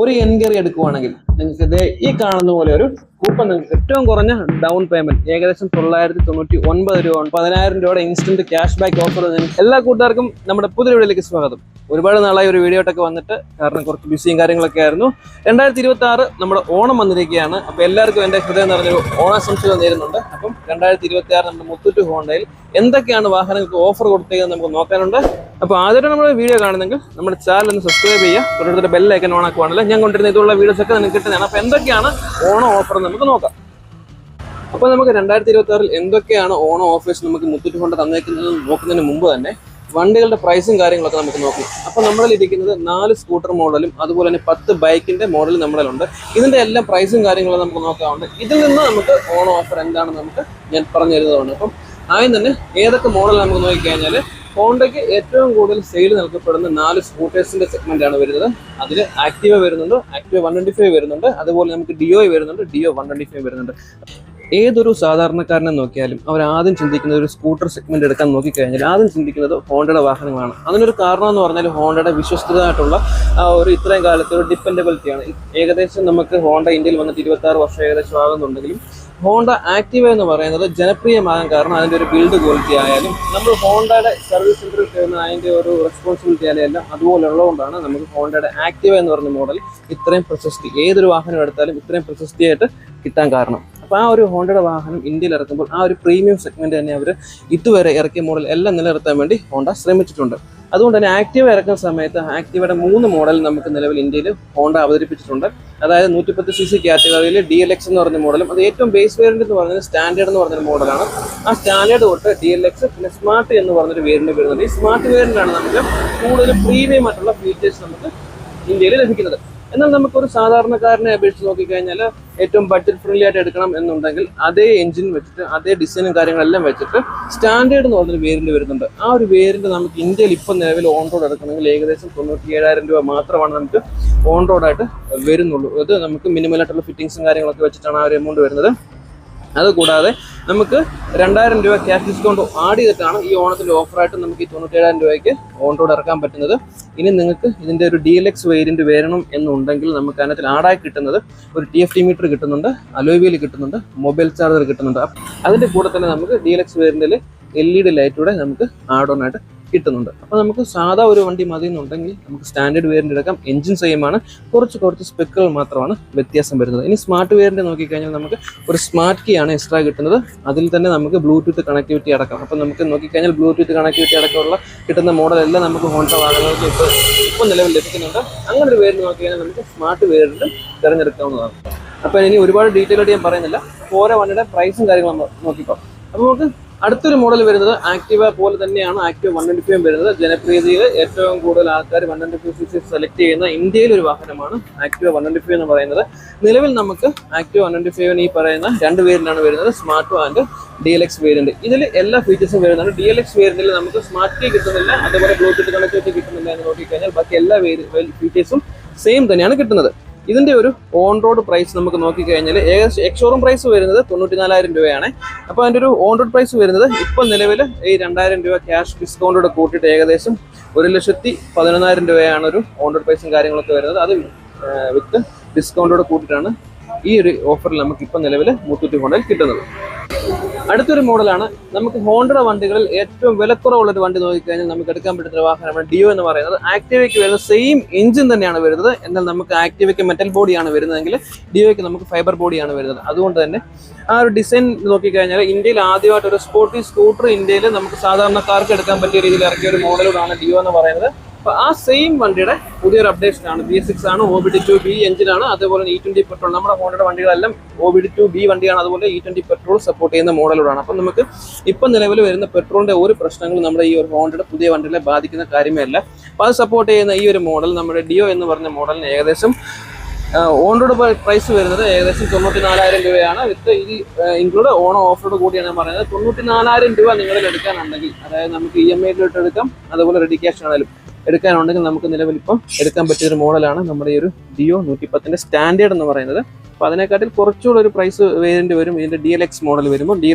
ഒരു എൻക്വയറി എടുക്കുവാണെങ്കിൽ നിങ്ങൾക്ക് ഇത് ഈ കാണുന്ന പോലെ ഒരു കൂപ്പൺ നിങ്ങൾക്ക് ഏറ്റവും കുറഞ്ഞ ഡൗൺ പേയ്മെന്റ് ഏകദേശം 999 രൂപ 10,000 രൂപയുടെ ഇൻസ്റ്റന്റ് ക്യാഷ് ബാക്ക് ഓഫർ. എല്ലാ കൂട്ടുകാർക്കും നമ്മുടെ പുതിയ വീഡിയോയിലേക്ക് സ്വാഗതം. ഒരുപാട് നാളായി ഒരു വീഡിയോ ആയിട്ടൊക്കെ വന്നിട്ട്, കാരണം കുറച്ച് ബിസിയും കാര്യങ്ങളൊക്കെ ആയിരുന്നു. 2026 നമ്മുടെ ഓണം വന്നിരിക്കുകയാണ്. അപ്പോൾ എല്ലാവർക്കും എൻ്റെ ഹൃദയം നിറഞ്ഞൊരു ഓണാശംസകൾ നേരുന്നുണ്ട്. അപ്പം 2026 നമ്മുടെ മുത്തൂറ്റ് ഹോണ്ടയിൽ എന്തൊക്കെയാണ് വാഹനങ്ങൾക്ക് ഓഫർ കൊടുത്തേക്കുന്നത് നമുക്ക് നോക്കാനുണ്ട്. അപ്പോൾ ആദ്യമായിട്ട് നമ്മുടെ വീഡിയോ കാണുന്നെങ്കിൽ നമ്മുടെ ചാനൽ ഒന്ന് സബ്സ്ക്രൈബ് ചെയ്യുക, തൊട്ടടുത്ത ബെല്ലൈക്കൻ ഓൺ ആക്കുവാണല്ലോ. ഞാൻ കൊണ്ടിരുന്ന ഇതുള്ള വീഡിയോസ് ഒക്കെ നിങ്ങൾക്ക് കിട്ടുന്നതാണ്. അപ്പോൾ എന്തൊക്കെയാണ് ഓണം ഓഫർ നമുക്ക് നോക്കാം. അപ്പോൾ നമുക്ക് 2026 എന്തൊക്കെയാണ് ഓണം ഓഫേഴ്സ് നമുക്ക് മുത്തൂറ്റ് ഹോണ്ട തന്നേക്കുന്നത് നോക്കുന്നതിന് മുമ്പ് തന്നെ വണ്ടികളുടെ പ്രൈസും കാര്യങ്ങളൊക്കെ നമുക്ക് നോക്കാം. അപ്പോൾ നമ്മളിൽ ഇരിക്കുന്നത് 4 സ്കൂട്ടർ മോഡലും അതുപോലെ തന്നെ 10 ബൈക്കിന്റെ മോഡലും നമ്മളിലുണ്ട്. ഇതിന്റെ എല്ലാം പ്രൈസും കാര്യങ്ങളും നമുക്ക് നോക്കാറുണ്ട്. ഇതിൽ നിന്ന് നമുക്ക് ഓണം ഓഫർ എന്താണെന്ന് നമുക്ക് ഞാൻ പറഞ്ഞു തരുന്നതാണ്. അപ്പം ആദ്യം തന്നെ ഏതൊക്കെ മോഡൽ നമുക്ക് നോക്കിക്കഴിഞ്ഞാൽ ഹോണ്ടയ്ക്ക് ഏറ്റവും കൂടുതൽ സെയിൽ നൽകപ്പെടുന്ന 4 സ്കൂട്ടേഴ്സിന്റെ സെഗ്മെന്റ് ആണ് വരുന്നത്. അതിൽ ആക്ടിവ വരുന്നുണ്ട്, ആക്ടിവ 125 വരുന്നുണ്ട്, അതുപോലെ നമുക്ക് ഡിയോ വരുന്നുണ്ട്, ഡിയോ 125 വരുന്നുണ്ട്. ഏതൊരു സാധാരണക്കാരനെ നോക്കിയാലും അവർ ആദ്യം ചിന്തിക്കുന്ന ഒരു സ്കൂട്ടർ സെഗ്മെന്റ് എടുക്കാൻ നോക്കിക്കഴിഞ്ഞാൽ ആദ്യം ചിന്തിക്കുന്നത് ഹോണ്ടയുടെ വാഹനങ്ങളാണ്. അതിനൊരു കാരണം എന്ന് പറഞ്ഞാൽ ഹോണ്ടയുടെ വിശ്വസ്തമായിട്ടുള്ള ഒരു ഇത്രയും കാലത്തെ ഒരു ഡിപ്പെൻഡബിലിറ്റിയാണ്. ഏകദേശം നമുക്ക് ഹോണ്ട ഇന്ത്യയിൽ വന്നിട്ട് 26 വർഷം ഏകദേശം ആകുന്നുണ്ടെങ്കിലും ഹോണ്ട ആക്ടിവ എന്ന് പറയുന്നത് ജനപ്രിയമാകാൻ കാരണം അതിൻ്റെ ഒരു ബിൽഡ് ക്വാളിറ്റി ആയാലും നമ്മൾ ഹോണ്ടയുടെ സർവീസ് സെന്ററിൽ കയറുന്ന അതിൻ്റെ ഒരു റെസ്പോൺസിബിലിറ്റി ആയാലും അതുപോലെ ഉള്ളതുകൊണ്ടാണ് നമുക്ക് ഹോണ്ടയുടെ ആക്ടിവ എന്ന് പറഞ്ഞ മോഡൽ ഇത്രയും പ്രശസ്തി, ഏതൊരു വാഹനം എടുത്താലും ഇത്രയും പ്രശസ്തിയായിട്ട് കിട്ടാൻ കാരണം. അപ്പോൾ ആ ഒരു ഹോണ്ടയുടെ വാഹനം ഇന്ത്യയിൽ ഇറക്കുമ്പോൾ ആ ഒരു പ്രീമിയം സെഗ്മെന്റ് തന്നെ അവർ ഇതുവരെ ഇറക്കിയ മോഡൽ എല്ലാം നിലനിർത്താൻ വേണ്ടി ഹോണ്ട ശ്രമിച്ചിട്ടുണ്ട്. അതുകൊണ്ട് തന്നെ ആക്ടിവ ഇറക്കുന്ന സമയത്ത് ആക്ടിവയുടെ 3 മോഡൽ നമുക്ക് നിലവിൽ ഇന്ത്യയിൽ ഹോണ്ട അവതരിപ്പിച്ചിട്ടുണ്ട്. അതായത് 110cc കാറ്റഗറിയിൽ DLX എന്ന് പറഞ്ഞ മോഡലും, അത് ഏറ്റവും ബേസ് വേരിയന്റ് എന്ന് പറഞ്ഞത് സ്റ്റാൻഡേർഡ് എന്ന് പറഞ്ഞൊരു മോഡലാണ്. ആ സ്റ്റാൻഡേർഡ് തൊട്ട് DLX പിന്നെ സ്മാർട്ട് എന്ന് പറഞ്ഞൊരു വേരിയന്റ് വരുന്നുണ്ട്. ഈ സ്മാർട്ട് വേരിയന്റാണ് നമുക്ക് കൂടുതൽ പ്രീമിയം ആയിട്ടുള്ള ഫീച്ചേഴ്സ് നമുക്ക് ഇന്ത്യയിൽ ലഭിക്കുന്നത്. എന്നാൽ നമുക്കൊരു സാധാരണക്കാരനെ അപേക്ഷിച്ച് നോക്കിക്കഴിഞ്ഞാൽ ഏറ്റവും ബഡ്ജറ്റ് ഫ്രണ്ട്ലി ആയിട്ട് എടുക്കണം എന്നുണ്ടെങ്കിൽ അതേ എഞ്ചിൻ വെച്ചിട്ട് അതേ ഡിസൈനും കാര്യങ്ങളെല്ലാം വെച്ചിട്ട് സ്റ്റാൻഡേർഡ് എന്ന് പറഞ്ഞൊരു വേരിയന്റ് വരുന്നുണ്ട്. ആ ഒരു വേരിയന്റ് നമുക്ക് ഇന്ത്യയിൽ ഇപ്പം നിലവിൽ ഓൺ റോഡ് എടുക്കണമെങ്കിൽ ഏകദേശം 97,000 രൂപ മാത്രമാണ് നമുക്ക് ഓൺ റോഡായിട്ട് വരുന്നുള്ളൂ. അത് നമുക്ക് മിനിമൽ ആയിട്ടുള്ള ഫിറ്റിംഗ്സും കാര്യങ്ങളൊക്കെ വെച്ചിട്ടാണ് ആ ഒരു എമൗണ്ട് വരുന്നത്. അതുകൂടാതെ നമുക്ക് 2,000 രൂപ ക്യാഷ് ഡിസ്കൗണ്ട് ആഡ് ചെയ്തിട്ടാണ് ഈ ഓണത്തിൻ്റെ ഓഫറായിട്ട് നമുക്ക് ഈ 97,000 രൂപയ്ക്ക് ഓൺ റോഡ് ഇറക്കാൻ പറ്റുന്നത്. ഇനി നിങ്ങൾക്ക് ഇതിൻ്റെ ഒരു DLX വേരിയന്റ് വരണം എന്നുണ്ടെങ്കിൽ നമുക്ക് അതിനകത്ത് ആഡായി കിട്ടുന്നത് ഒരു TFT മീറ്റർ കിട്ടുന്നുണ്ട്, അലോയ് വീൽ കിട്ടുന്നുണ്ട്, മൊബൈൽ ചാർജർ കിട്ടുന്നുണ്ട്. അതിൻ്റെ കൂടെ തന്നെ നമുക്ക് DLX വേരിയന്റിൽ LED ലൈറ്റൂടെ നമുക്ക് ആഡ് ഓൺ ആയിട്ട് കിട്ടുന്നുണ്ട്. അപ്പോൾ നമുക്ക് സാധാ ഒരു വണ്ടി മതി എന്നുണ്ടെങ്കിൽ നമുക്ക് സ്റ്റാൻഡേർഡ് വേരിയന്റ് എടുക്കാം. എഞ്ചിൻ സെയിം ആണ്, കുറച്ച് സ്പെക്കുകൾ മാത്രമാണ് വ്യത്യാസം വരുന്നത്. ഇനി സ്മാർട്ട് വേരിയന്റ് നോക്കിക്കഴിഞ്ഞാൽ നമുക്ക് ഒരു സ്മാർട്ട് കീ ആണ് എക്സ്ട്രാ കിട്ടുന്നത്. അതിൽ തന്നെ നമുക്ക് ബ്ലൂടൂത്ത് കണക്ടിവിറ്റി അടക്കാം. അപ്പോൾ നമുക്ക് നോക്കിക്കഴിഞ്ഞാൽ ബ്ലൂടൂത്ത് കണക്ടിവിറ്റി അടക്കമുള്ള കിട്ടുന്ന മോഡലെല്ലാം നമുക്ക് ഹോണ്ട വാഹനങ്ങൾക്ക് ഇപ്പോൾ നിലവിൽ ലഭിക്കുന്നുണ്ട്. അങ്ങനെ ഒരു വേരിയന്റ് നോക്കിക്കഴിഞ്ഞാൽ നമുക്ക് സ്മാർട്ട് വേരിയന്റ് തിരഞ്ഞെടുക്കാവുന്നതാണ്. അപ്പോൾ ഇനി ഒരുപാട് ഡീറ്റെയിൽ ആയിട്ട് ഞാൻ പറയുന്നില്ല, ഓരോ വണ്ടിയുടെ പ്രൈസും കാര്യങ്ങളും നോക്കിക്കോ. അപ്പോൾ നമുക്ക് അടുത്തൊരു മോഡൽ വരുന്നത് ആക്ടിവ പോലെ തന്നെയാണ് ആക്ടിവ 125 വരുന്നത്. ജനപ്രീതിയിൽ ഏറ്റവും കൂടുതൽ ആൾക്കാർ 125cc സെലക്ട് ചെയ്യുന്ന ഇന്ത്യയിലെ ഒരു വാഹനമാണ് ആക്ടിവ 125 എന്ന് പറയുന്നത്. നിലവിൽ നമുക്ക് ആക്ടിവ 125 ഈ പറയുന്ന 2 വേരിയന്റാണ് വരുന്നത്, സ്മാർട്ട് ആൻഡ് DLX വേരിയന്റ്. ഇതിൽ എല്ലാ ഫീച്ചേഴ്സും വരുന്നുണ്ട്. DLX വേരിയന്റിൽ നമുക്ക് സ്മാർട്ട് കീ കിട്ടുന്നില്ല, അതുപോലെ ബ്ലൂടൂത്ത് കണക്ടിവിറ്റി കിട്ടുന്നില്ല എന്ന് നോക്കിക്കഴിഞ്ഞാൽ ബാക്കി എല്ലാ ഫീച്ചേഴ്സും സെയിം തന്നെയാണ് കിട്ടുന്നത്. ഇതിന്റെ ഒരു ഓൺ റോഡ് പ്രൈസ് നമുക്ക് നോക്കിക്കഴിഞ്ഞാൽ ഏകദേശം എക്സ്ഷോറൂം പ്രൈസ് വരുന്നത് 94,000 രൂപയാണ്. അപ്പോൾ അതിൻ്റെ ഒരു ഓൺ റോഡ് പ്രൈസ് വരുന്നത് ഇപ്പം നിലവിൽ ഈ 2,000 രൂപ ക്യാഷ് ഡിസ്കൗണ്ടോടെ കൂട്ടിയിട്ട് ഏകദേശം 1,11,000 രൂപയാണ് ഒരു ഓൺ റോഡ് പ്രൈസും കാര്യങ്ങളൊക്കെ വരുന്നത്. അത് വിത്ത് ഡിസ്കൗണ്ടോടെ കൂട്ടിയിട്ടാണ് ഈ ഒരു ഓഫറിൽ നമുക്ക് ഇപ്പം നിലവിൽ മുത്തൂറ്റ് ഹോണ്ടയിൽ കിട്ടുന്നത്. അടുത്തൊരു മോഡലാണ് നമുക്ക് ഹോണ്ടയുടെ വണ്ടികളിൽ ഏറ്റവും വിലക്കുറവുള്ളൊരു വണ്ടി നോക്കിക്കഴിഞ്ഞാൽ നമുക്ക് എടുക്കാൻ പറ്റുന്ന വാഹനമാണ് ഡിയോ എന്ന് പറയുന്നത്. ആക്ടിവയ്ക്ക് വരുന്ന സെയിം എഞ്ചിൻ തന്നെയാണ് വരുന്നത്, എന്നാൽ നമുക്ക് ആക്ടിവയ്ക്ക് മെറ്റൽ ബോഡിയാണ് വരുന്നതെങ്കിൽ ഡിയോയ്ക്ക് നമുക്ക് ഫൈബർ ബോഡിയാണ് വരുന്നത്. അതുകൊണ്ട് തന്നെ ആ ഒരു ഡിസൈൻ നോക്കിക്കഴിഞ്ഞാൽ ഇന്ത്യയിൽ ആദ്യമായിട്ട് ഒരു സ്പോർട്ടി സ്കൂട്ടർ ഇന്ത്യയിൽ നമുക്ക് സാധാരണക്കാർക്ക് എടുക്കാൻ പറ്റിയ രീതിയിൽ ഇറക്കിയ ഒരു മോഡലാണ് ഡിയോ എന്ന് പറയുന്നത്. അപ്പോൾ ആ സെയിം വണ്ടിയുടെ പുതിയൊരു അപ്ഡേഷൻ ആണ്. BS6 ആണ്, OBD2B എഞ്ചിനാണ്, അതുപോലെ E20 പെട്രോൾ. നമ്മുടെ ഹോണ്ടയുടെ വണ്ടികളെല്ലാം OBD2B വണ്ടിയാണ്, അതുപോലെ E20 പെട്രോൾ സപ്പോർട്ട് ചെയ്യുന്ന മോഡലുകളാണ്. അപ്പം നമുക്ക് ഇപ്പം നിലവിൽ വരുന്ന പെട്രോളിന്റെ ഒരു പ്രശ്നങ്ങളും നമ്മുടെ ഈ ഒരു ഹോണ്ടയുടെ പുതിയ വണ്ടികളെ ബാധിക്കുന്ന കാര്യമേ അല്ല. അപ്പോൾ അത് സപ്പോർട്ട് ചെയ്യുന്ന ഈ ഒരു മോഡൽ നമ്മുടെ ഡിയോ എന്ന് പറഞ്ഞ മോഡലിന് ഏകദേശം ഓൺ റോഡ് പ്രൈസ് വരുന്നത് ഏകദേശം 94,000 രൂപയാണ്. വിത്ത് ഇത് ഇൻക്ലൂഡ് ഓണം ഓഫറോട് കൂടിയാണ് ഞാൻ പറയുന്നത്. 94,000 രൂപ നിങ്ങളിൽ എടുക്കാനുണ്ടെങ്കിൽ, അതായത് നമുക്ക് EMI യിലോട്ട് എടുക്കാം, അതുപോലെ റെഡി ക്യാഷ് ആണെങ്കിലും എടുക്കാനുണ്ടെങ്കിൽ നമുക്ക് നിലവിൽ ഇപ്പം എടുക്കാൻ പറ്റിയൊരു മോഡലാണ് നമ്മുടെ ഈ ഒരു ഡിയോ 110ന്റെ സ്റ്റാൻഡേർഡ് എന്ന് പറയുന്നത്. അപ്പോൾ അതിനെക്കാട്ടിൽ കുറച്ചുകൂടെ ഒരു പ്രൈസ് വേരിയൻ്റ് വരും. ഇതിൻ്റെ DLX മോഡൽ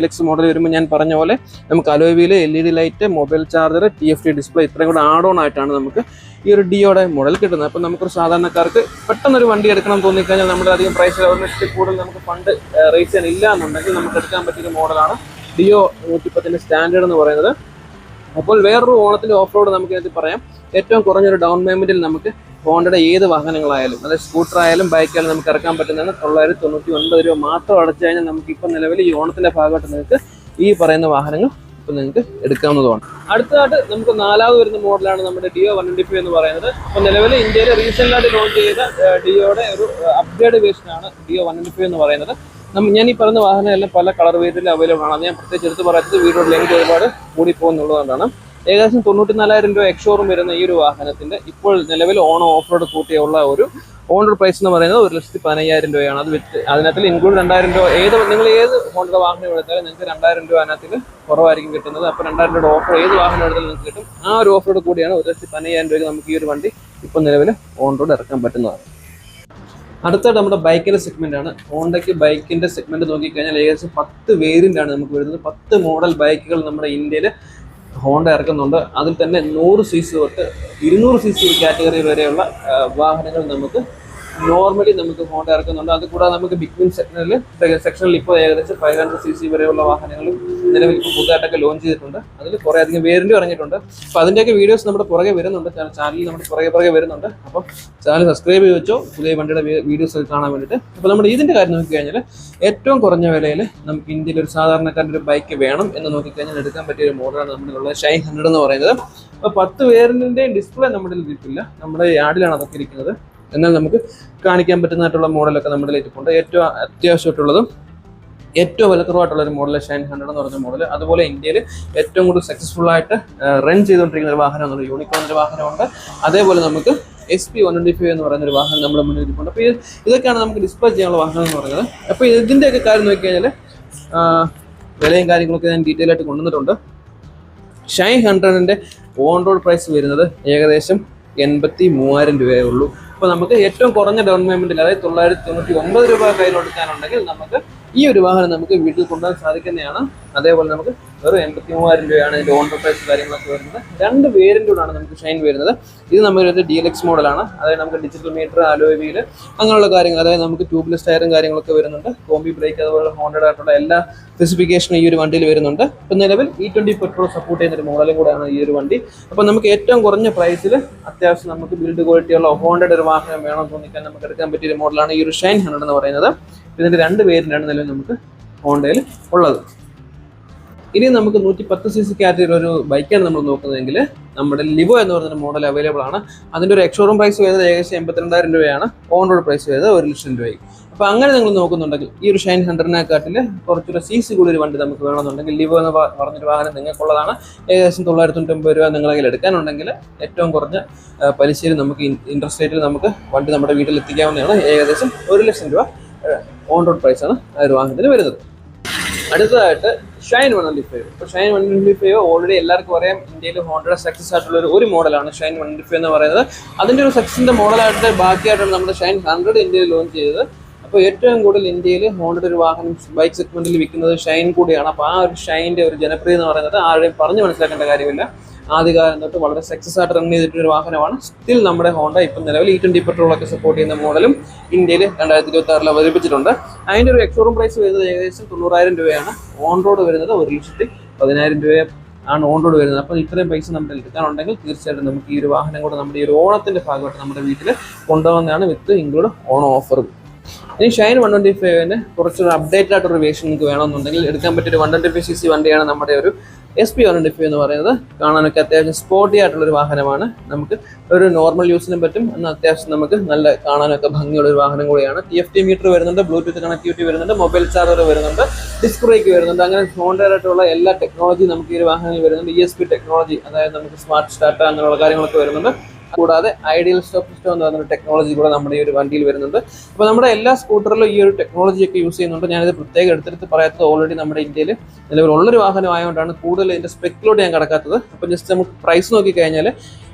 വരുമ്പോൾ ഞാൻ പറഞ്ഞ പോലെ നമുക്ക് alloy wheel, LED light, mobile charger, TFT display ഇത്രയും കൂടെ ആഡ് ഓൺ ആയിട്ടാണ് നമുക്ക് ഈ ഒരു ഡിയോയുടെ മോഡൽ കിട്ടുന്നത്. അപ്പോൾ നമുക്കൊരു സാധാരണക്കാർക്ക് പെട്ടെന്നൊരു വണ്ടി എടുക്കണം തോന്നിക്കഴിഞ്ഞാൽ നമ്മുടെ അധികം പ്രൈസ് 1,00,000 കൂടുതൽ നമുക്ക് ഫണ്ട് റേസ് ചെയ്യാൻ ഇല്ല എന്നുണ്ടെങ്കിൽ നമുക്ക് എടുക്കാൻ പറ്റിയ മോഡലാണ് ഡിയോ 110 സ്റ്റാൻഡേർഡ് എന്ന് പറയുന്നത്. അപ്പോൾ വേറൊരു ഓണത്തിൻ്റെ ഓഫ് റോഡ് നമുക്ക് ഇതിൽ പറയാം. ഏറ്റവും കുറഞ്ഞൊരു ഡൗൺ പേയ്മെൻറ്റിൽ നമുക്ക് ഹോണ്ടയുടെ ഏത് വാഹനങ്ങളായാലും, അതായത് സ്കൂട്ടർ ആയാലും ബൈക്കായാലും നമുക്ക് ഇറക്കാൻ പറ്റുന്നതാണ് 999 രൂപ മാത്രം അടച്ചു കഴിഞ്ഞാൽ നമുക്ക് ഇപ്പം നിലവിൽ ഈ ഓണത്തിൻ്റെ ഭാഗമായിട്ട് നിങ്ങൾക്ക് ഈ പറയുന്ന വാഹനങ്ങൾ ഇപ്പം നിങ്ങൾക്ക് എടുക്കാവുന്നതാണ്. അടുത്തതായിട്ട് നമുക്ക് നാലാമത് വരുന്ന മോഡലാണ് നമ്മുടെ ഡിയോ 125 എന്ന് പറയുന്നത്. അപ്പോൾ നിലവിൽ ഇന്ത്യയിൽ റീസെൻ്റായിട്ട് ലോഞ്ച് ചെയ്ത ഡിയോയുടെ ഒരു അപ്ഗ്രേഡ് വേർഷനാണ് ഡിയോ 125 എന്ന് പറയുന്നത്. ഞാൻ ഈ പറയുന്ന വാഹനമെല്ലാം പല കളർ വേരിയന്റിൽ അവൈലബിൾ ആണ്. അത് ഞാൻ പ്രത്യേകിച്ച് എടുത്ത് പറയുന്നത് വീഡിയോ ലെങ്ത് ഒരുപാട് കൂടിപ്പോകുന്നുള്ളതുകൊണ്ടാണ്. ഏകദേശം 94,000 രൂപ എക്സ്ഷോറും വരുന്ന ഈ ഒരു വാഹനത്തിന്റെ ഇപ്പോൾ നിലവിൽ ഓണം ഓഫ് റോഡ് കൂട്ടിയുള്ള ഒരു ഓൺ റോഡ് പ്രൈസ് എന്ന് പറയുന്നത് 1,15,000 രൂപയാണ്. അത് അതിനകത്തിൽ ഇൻക്ലൂഡ് 2,000 രൂപ നിങ്ങൾ ഏത് ഹോണ്ടയുടെ വാഹനം എടുത്താലും നിങ്ങൾക്ക് 2,000 രൂപ അതിനകത്തിൽ കുറവായിരിക്കും കിട്ടുന്നത്. അപ്പോൾ 2,000 രൂപ ഓഫർ ഏത് വാഹനം എടുത്താലും നിങ്ങൾക്ക് കിട്ടും. ആ ഒരു ഓഫ് റോഡ് കൂടിയാണ് 1,15,000 രൂപയ്ക്ക് നമുക്ക് ഈ ഒരു വണ്ടി ഇപ്പോൾ നിലവിൽ ഓൺ റോഡ് ഇറക്കാൻ പറ്റുന്നതാണ്. അടുത്തായിട്ട് നമ്മുടെ ബൈക്കിന്റെ സെഗ്മെന്റ് ആണ്. ഹോണ്ടയ്ക്ക് ബൈക്കിന്റെ സെഗ്മെന്റ് നോക്കിക്കഴിഞ്ഞാൽ ഏകദേശം 10 വേരിയന്റ് ആണ് നമുക്ക് വരുന്നത്. 10 മോഡൽ ബൈക്കുകൾ നമ്മുടെ ഇന്ത്യയിൽ ഹോണ്ട ഇറക്കുന്നുണ്ട്. അതിൽ തന്നെ 100 cc തൊട്ട് 200 cc കാറ്റഗറി വരെയുള്ള വാഹനങ്ങൾ നമുക്ക് നോർമലി നമുക്ക് ഹോണ്ട ഇറക്കുന്നുണ്ട്. അതുകൂടാതെ നമുക്ക് ബിഗ് വിൻ സെക്ഷനിൽ ഇപ്പോൾ ഏകദേശം 500 cc വരെയുള്ള വാഹനങ്ങളും നിലവിൽ ഇപ്പോൾ പുതുതായിട്ടൊക്കെ ലോഞ്ച് ചെയ്തിട്ടുണ്ട്. അതിൽ കുറേ അധികം വേരിയന്റ് ഇറങ്ങിയിട്ടുണ്ട്. അപ്പോൾ അതിൻ്റെയൊക്കെ വീഡിയോസ് നമ്മുടെ പുറകെ വരുന്നുണ്ട്, ചാനലിൽ നമ്മുടെ പുറകെ വരുന്നുണ്ട്. അപ്പം ചാനൽ സബ്സ്ക്രൈബ് ചെയ്ത് വെച്ചോ പുതിയ വണ്ടിയുടെ വീഡിയോസ് ഒക്കെ കാണാൻ വേണ്ടിയിട്ട്. അപ്പോൾ നമ്മുടെ ഇതിൻ്റെ കാര്യം നോക്കിക്കഴിഞ്ഞാൽ ഏറ്റവും കുറഞ്ഞ വിലയിൽ നമുക്ക് ഇന്ത്യയിൽ ഒരു സാധാരണക്കാരൻ്റെ ഒരു ബൈക്ക് വേണം എന്ന് നോക്കിക്കഴിഞ്ഞാൽ എടുക്കാൻ പറ്റിയ ഒരു മോഡലാണ് നമ്മളുള്ള ഷൈൻ 100 എന്ന് പറയുന്നത്. അപ്പോൾ 10 വേരിയന്റിൻ്റെയും ഡിസ്പ്ലേ നമ്മുടെ ഇരിപ്പില്ല, നമ്മുടെ യാർഡിലാണ് അതൊക്കെ ഇരിക്കുന്നത്. എന്നാൽ നമുക്ക് കാണിക്കാൻ പറ്റുന്നതായിട്ടുള്ള മോഡലൊക്കെ നമ്മുടെ ഇരിപ്പുണ്ട്. ഏറ്റവും അത്യാവശ്യമായിട്ടുള്ളതും ഏറ്റവും വിലക്കുറവായിട്ടുള്ള ഒരു മോഡൽ ഷൈൻ 100 എന്ന് പറഞ്ഞ മോഡൽ. അതുപോലെ ഇന്ത്യയിൽ ഏറ്റവും കൂടുതൽ സക്സസ്ഫുൾ ആയിട്ട് റൺ ചെയ്തുകൊണ്ടിരിക്കുന്ന ഒരു വാഹനം എന്നുള്ളത് യൂണിക്കോണിൻ്റെ വാഹനമുണ്ട്. അതേപോലെ നമുക്ക് SP 125 എന്ന് പറയുന്ന ഒരു വാഹനം നമ്മുടെ മുന്നിൽ ഇരിപ്പുണ്ട്. അപ്പോൾ ഇതൊക്കെയാണ് നമുക്ക് ഡിസ്പ്ലേ ചെയ്യാനുള്ള വാഹനം എന്ന് പറയുന്നത്. അപ്പോൾ ഇതിൻ്റെയൊക്കെ കാര്യം നോക്കിക്കഴിഞ്ഞാൽ വിലയും കാര്യങ്ങളൊക്കെ ഞാൻ ഡീറ്റെയിൽ ആയിട്ട് കൊണ്ടുവന്നിട്ടുണ്ട്. ഷൈൻ 100ന്റെ ഓൺ റോഡ് പ്രൈസ് വരുന്നത് ഏകദേശം 83,000 രൂപയേ ഉള്ളൂ. അപ്പോൾ നമുക്ക് ഏറ്റവും കുറഞ്ഞ ഡൗൺ പേയ്മെന്റിൽ, അതായത് 999 രൂപ കയ്യിൽ കൊടുക്കാനുണ്ടെങ്കിൽ നമുക്ക് ഈ ഒരു വാഹനം നമുക്ക് വീട്ടിൽ കൊണ്ടുപോകാൻ സാധിക്കുന്നതാണ്. അതേപോലെ നമുക്ക് വെറും 83,000 രൂപയാണ് ഇതിൻ്റെ ഓൺ റോഡ് പ്രൈസ് കാര്യങ്ങളൊക്കെ വരുന്നത്. 2 വേരിയന്റിലാണ് നമുക്ക് ഷൈൻ വരുന്നത്. ഇത് നമ്മുടെ DLX മോഡലാണ്. അതായത് നമുക്ക് ഡിജിറ്റൽ മീറ്റർ, അലോയ് വീല് അങ്ങനെയുള്ള കാര്യങ്ങൾ, അതായത് നമുക്ക് ട്യൂബ്ലെസ് ടയറും കാര്യങ്ങളൊക്കെ വരുന്നുണ്ട്. കോമ്പി ബ്രേക്ക്, അതുപോലെ ഹോണ്ടഡ് ആയിട്ടുള്ള എല്ലാ സ്പെസിഫിക്കേഷനും ഈ ഒരു വണ്ടിയിൽ വരുന്നുണ്ട്. ഇപ്പം നിലവിൽ E20 പെട്രോൾ സപ്പോർട്ട് ചെയ്യുന്ന ഒരു മോഡലും കൂടെയാണ് ഈ ഒരു വണ്ടി. അപ്പോൾ നമുക്ക് ഏറ്റവും കുറഞ്ഞ പ്രൈസിൽ അത്യാവശ്യം നമുക്ക് ബിൽഡ് ക്വാളിറ്റിയുള്ള ഹോണ്ടഡ് ഒരു വാഹനം വേണം തോന്നിക്കാൻ നമുക്ക് എടുക്കാൻ പറ്റിയ ഒരു മോഡലാണ് ഈ ഒരു ഷൈൻ 100 എന്ന് പറയുന്നത്. ഇതിൻ്റെ 2 വേരിയന്റാണ് നിലവിൽ നമുക്ക് ഹോണ്ടയിൽ ഉള്ളത്. ഇനി നമുക്ക് 110 cc കാറ്റഗറി ഒരു ബൈക്കാണ് നമ്മൾ നോക്കുന്നതെങ്കിൽ നമ്മുടെ ലിവോ എന്ന് പറയുന്ന മോഡൽ അവൈലബിൾ ആണ്. അതിൻ്റെ ഒരു എക്സ്ഷോറൂം പ്രൈസ് വരുന്നത് ഏകദേശം 82,000 രൂപയാണ്. ഓൺ റോഡ് പ്രൈസ് വരുന്നത് 1,00,000 രൂപയ്ക്ക്. അപ്പോൾ അങ്ങനെ നിങ്ങൾ നോക്കുന്നുണ്ടെങ്കിൽ ഈ ഒരു ഷൈൻ 100നെക്കാട്ടിൽ കുറച്ചൊരു CC കൂടി ഒരു വണ്ടി നമുക്ക് വേണമെന്നുണ്ടെങ്കിൽ ലിവോ എന്ന് പറഞ്ഞൊരു വാഹനം നിങ്ങൾക്കുള്ളതാണ്. ഏകദേശം 999 രൂപ നിങ്ങളുടെ കയ്യിൽ എടുക്കാനുണ്ടെങ്കിൽ ഏറ്റവും കുറഞ്ഞ പലിശയിൽ നമുക്ക് ഇൻട്രസ്റ്റ് റേറ്റിൽ നമുക്ക് വണ്ടി നമ്മുടെ വീട്ടിൽ എത്തിക്കാവുന്നതാണ്. ഏകദേശം 1,00,000 രൂപ ഓൺ റോഡ് പ്രൈസാണ് ആ ഒരു വാഹനത്തിന് വരുന്നത്. അടുത്തതായിട്ട് ഷൈൻ 125. ഇപ്പോൾ ഷൈൻ 125 ഓൾറെഡി എല്ലാവർക്കും അറിയാം, ഇന്ത്യയിൽ ഹോണ്ടയുടെ സക്സസ് ആയിട്ടുള്ള ഒരു മോഡലാണ് ഷൈൻ 125 എന്ന് പറയുന്നത്. അതിൻ്റെ ഒരു സക്സസിൻ്റെ മോഡലായിട്ട് ബാക്കിയായിട്ടാണ് നമ്മുടെ ഷൈൻ 100 ഇന്ത്യയിൽ ലോഞ്ച് ചെയ്തത്. അപ്പോൾ ഏറ്റവും കൂടുതൽ ഇന്ത്യയിൽ ഹോണ്ടയുടെ ഒരു വാഹനം ബൈക്ക് സെഗ്മെന്റിൽ വിൽക്കുന്നത് ഷൈൻ കൂടിയാണ്. അപ്പോൾ ആ ഒരു ഷൈൻ്റെ ഒരു ജനപ്രിയം എന്ന് പറയുന്നത് ആരുടെയും പറഞ്ഞു മനസ്സിലാക്കേണ്ട കാര്യമില്ല. ആദ്യകാലം തൊട്ട് വളരെ സക്സസ് ആയിട്ട് റൺ ചെയ്തിട്ടൊരു വാഹനമാണ്. സ്റ്റിൽ നമ്മുടെ ഹോണ്ട ഇപ്പം നിലവിൽ E20 പെട്രോളൊക്കെ സപ്പോർട്ട് ചെയ്യുന്ന മോഡലും ഇന്ത്യയിൽ 2026 അവതരിപ്പിച്ചിട്ടുണ്ട്. അതിൻ്റെ ഒരു എക്സ്ഷോറൂം പ്രൈസ് വരുന്നത് ഏകദേശം 90,000 രൂപയാണ്. ഓൺ റോഡ് വരുന്നത് 1,10,000 രൂപ ആണ് ഓൺ റോഡ് വരുന്നത്. അപ്പോൾ ഇത്രയും പൈസ നമ്മുടെ എടുക്കാനുണ്ടെങ്കിൽ തീർച്ചയായിട്ടും നമുക്ക് ഈ ഒരു വാഹനം കൂടെ നമ്മുടെ ഈ ഒരു ഓണത്തിൻ്റെ ഭാഗമായിട്ട് നമ്മുടെ വീട്ടിൽ കൊണ്ടുപോകുന്നതാണ് വിത്ത് ഇൻക്ലൂഡ് ഓണം ഓഫർ. ഇനി ഷൈൻ 125ന് കുറച്ചൊരു അപ്ഡേറ്റഡ് ആയിട്ടൊരു വേഷൻ നിങ്ങൾക്ക് വേണമെന്നുണ്ടെങ്കിൽ എടുക്കാൻ പറ്റിയൊരു 125 cc വണ്ടിയാണ് നമ്മുടെ ഒരു SP 125 എന്ന് പറയുന്നത്. കാണാനൊക്കെ അത്യാവശ്യം സ്പോർട്ടി ആയിട്ടുള്ളൊരു വാഹനമാണ്. നമുക്ക് ഒരു നോർമൽ യൂസിനും പറ്റും, എന്നാൽ അത്യാവശ്യം നമുക്ക് നല്ല കാണാനൊക്കെ ഭംഗിയുള്ളൊരു വാഹനം കൂടിയാണ്. TFT മീറ്റർ വരുന്നുണ്ട്, ബ്ലൂടൂത്ത് കണക്ടിവിറ്റി വരുന്നുണ്ട്, മൊബൈൽ ചാർജർ വരുന്നുണ്ട്, ഡിസ്ക് ബ്രേക്ക് വരുന്നുണ്ട്. അങ്ങനെ ഹോണ്ടയായിട്ടുള്ള എല്ലാ ടെക്നോളജിയും നമുക്ക് ഈ ഒരു വാഹനത്തിൽ വരുന്നുണ്ട്. ESP ടെക്നോളജി, അതായത് നമുക്ക് സ്മാർട്ട് സ്റ്റാർട്ട് അങ്ങനെയുള്ള കാര്യങ്ങളൊക്കെ വരുന്നുണ്ട്. കൂടാതെ ഐഡിയൽ സ്റ്റോപ്പ് സിസ്റ്റം എന്ന് പറയുന്ന ടെക്നോളജി കൂടെ നമ്മുടെ ഈ ഒരു വണ്ടിയിൽ വരുന്നുണ്ട്. അപ്പോൾ നമ്മുടെ എല്ലാ സ്കൂട്ടറിലും ഈ ഒരു ടെക്നോളജി ഒക്കെ യൂസ് ചെയ്യുന്നുണ്ട്. ഞാനിത് പ്രത്യേകം എടുത്തെടുത്ത് പറയാത്തത് ഓൾറെഡി നമ്മുടെ ഇന്ത്യയിൽ നിലവിലുള്ളൊരു വാഹനമായതുകൊണ്ടാണ് കൂടുതൽ ഇതിൻ്റെ സ്പെക്കിലോട്ട് ഞാൻ കിടക്കാത്തത്. അപ്പോൾ ജസ്റ്റ് നമുക്ക് പ്രൈസ് നോക്കിക്കഴിഞ്ഞാൽ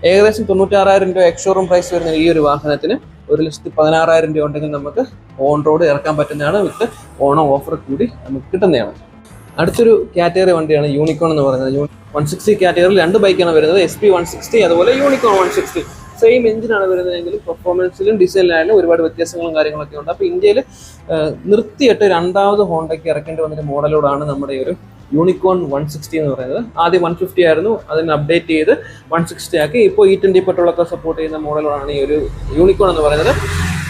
ഏകദേശം 96,000 രൂപ എക്സ്ഷോറൂം പ്രൈസ് വരുന്ന ഈ ഒരു വാഹനത്തിന് 1,16,000 രൂപ ഉണ്ടെങ്കിൽ നമുക്ക് ഓൺ റോഡ് ഇറക്കാൻ പറ്റുന്നതാണ്. വിത്ത് ഓണം ഓഫർ കൂടി നമുക്ക് കിട്ടുന്നതാണ്. അടുത്തൊരു കാറ്റഗറി വണ്ടിയാണ് യൂണിക്കോൺ എന്ന് പറയുന്നത്. 160 കാറ്റഗറിയിൽ 2 ബൈക്കാണ് വരുന്നത്, SP 160 അതുപോലെ യൂണിക്കോൺ 160. സെയിം എഞ്ചിനാണ് വരുന്നതെങ്കിലും പെർഫോമൻസിലും ഡിസൈനിലായാലും ഒരുപാട് വ്യത്യാസങ്ങളും കാര്യങ്ങളൊക്കെ ഉണ്ട്. അപ്പോൾ ഇന്ത്യയിൽ നിർത്തിയിട്ട് രണ്ടാമത് ഹോണ്ടയ്ക്ക് ഇറക്കേണ്ടി വന്നൊരു മോഡലോടാണ് നമ്മുടെ ഈ ഒരു യൂണിക്കോൺ 160 എന്ന് പറയുന്നത്. ആദ്യം 150 ആയിരുന്നു, അതിന് അപ്ഡേറ്റ് ചെയ്ത് 160 ആക്കി. ഇപ്പോൾ E20 പെട്രോളൊക്കെ സപ്പോർട്ട് ചെയ്യുന്ന മോഡലാണ് ഈ ഒരു യൂണിക്കോൺ എന്ന് പറയുന്നത്.